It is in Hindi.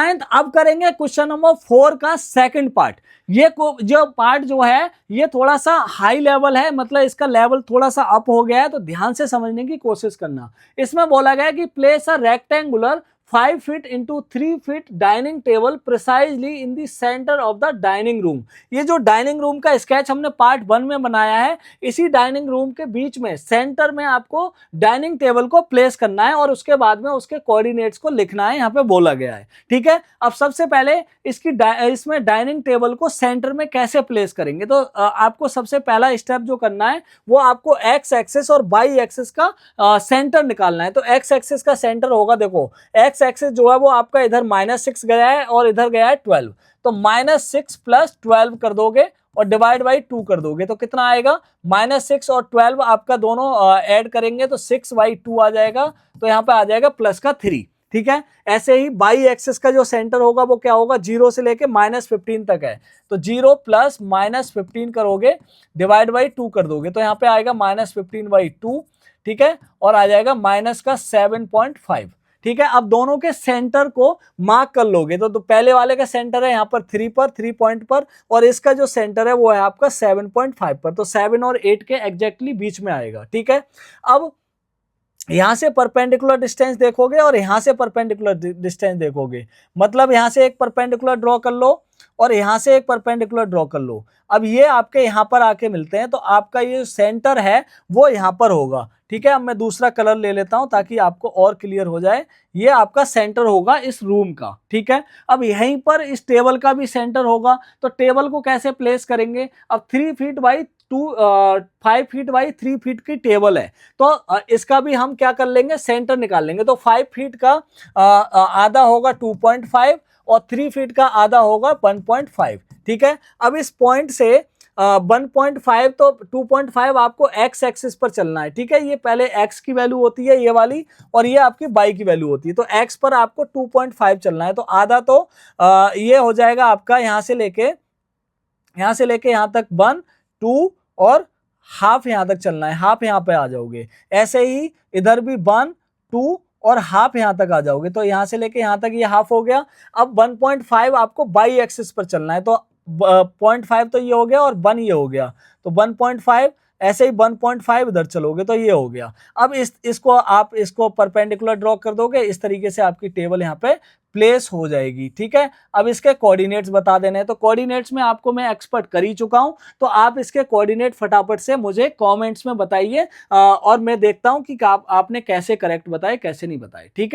नाइन्थ अब करेंगे क्वेश्चन नंबर 4 का सेकंड पार्ट। ये जो पार्ट जो है ये थोड़ा सा हाई लेवल है, मतलब इसका लेवल थोड़ा सा अप हो गया है, तो ध्यान से समझने की कोशिश करना। इसमें बोला गया है कि place a rectangular 5 feet into 3 feet dining table precisely in the centre of the dining room. ये जो डाइनिंग रूम का स्केच हमने पार्ट 1 में बनाया है, इसी डाइनिंग रूम के बीच में सेंटर में आपको डाइनिंग टेबल को प्लेस करना है और उसके बाद में उसके कोऑर्डिनेट्स को लिखना है, यहाँ पे बोला गया है। ठीक है, अब सबसे पहले इसमें डाइनिंग टेबल को सेंटर में कैसे प्लेस करेंगे, तो आपको सबसे पहला स्टेप जो करना है वो आपको एक्स एक्सिस और वाई एक्सिस का सेंटर निकालना है। तो एक्स एक्सिस का सेंटर होगा, देखो एक्स एक्सिस जो है वो आपका इधर -6 गया है और इधर गया है 12, तो -6 + 12 कर दोगे और डिवाइड बाई 2 कर दोगे तो कितना आएगा, -6 और 12 आपका दोनों ऐड करेंगे तो 6/2 आ जाएगा, तो यहाँ पे आ जाएगा प्लस का 3। ठीक है, ऐसे ही बाई एक्सिस का जो सेंटर होगा वो क्या होगा, 0 से लेके -15 तक है, तो 0 + -15 करोगे डिवाइड बाई 2 कर दोगे तो यहाँ पे आएगा -15/2। ठीक है, और आ जाएगा माइनस का 7.5। ठीक है, अब दोनों के सेंटर को मार्क कर लोगे तो पहले वाले का सेंटर है यहाँ पर 3 पॉइंट पर और इसका जो सेंटर है वो है आपका 7.5 पर, तो 7 और 8 के एग्जैक्टली बीच में आएगा। ठीक है, अब यहां से परपेंडिकुलर डिस्टेंस देखोगे और यहां से परपेंडिकुलर डिस्टेंस देखोगे, मतलब यहां से एक परपेंडिकुलर ड्रॉ कर लो और यहां से एक परपेंडिकुलर ड्रॉ कर लो। अब ये आपके यहां पर आके मिलते हैं तो आपका ये सेंटर है वो यहां पर होगा। ठीक है, अब मैं दूसरा कलर ले लेता हूं ताकि आपको और क्लियर हो जाए। ये आपका सेंटर होगा इस रूम का। ठीक है, अब यहीं पर इस टेबल का भी सेंटर होगा, तो टेबल को कैसे प्लेस करेंगे, अब 3 feet by 5 feet by 3 feet की टेबल है, तो इसका भी हम क्या कर लेंगे, सेंटर निकाल लेंगे। तो 5 फीट का आधा होगा 2.5 और 3 फीट का आधा होगा 1.5। ठीक है, अब इस पॉइंट से 1.5 तो 2.5 आपको एक्स एक्सिस पर चलना है। ठीक है, ये पहले एक्स की वैल्यू होती है ये वाली और ये आपकी वाई की वैल्यू होती है, तो एक्स पर आपको 2.5 चलना है, तो आधा तो ये हो जाएगा आपका यहां से लेके यहां तक 1 2 और हाफ यहां तक चलना है, हाफ यहां पे आ जाओगे। ऐसे ही इधर भी 1 2 और हाफ यहां तक आ जाओगे, तो यहां से लेके यहां तक ये हाफ हो गया। अब 1.5 आपको बाई एक्सिस पर चलना है, तो 0.5 तो ये हो गया और 1 ये हो गया, तो 1.5 ऐसे ही 1.5 इधर चलोगे तो ये हो गया। अब इसको परपेंडिकुलर ड्रॉ कर दोगे, इस तरीके से आपकी टेबल यहाँ पे प्लेस हो जाएगी। ठीक है, अब इसके कोऑर्डिनेट्स बता देने हैं, तो कोऑर्डिनेट्स में आपको मैं एक्सपर्ट कर ही चुका हूं, तो आप इसके कोऑर्डिनेट फटाफट से मुझे कमेंट्स में बताइए और मैं देखता हूं कि आपने कैसे करेक्ट बताए कैसे नहीं बताए। ठीक है।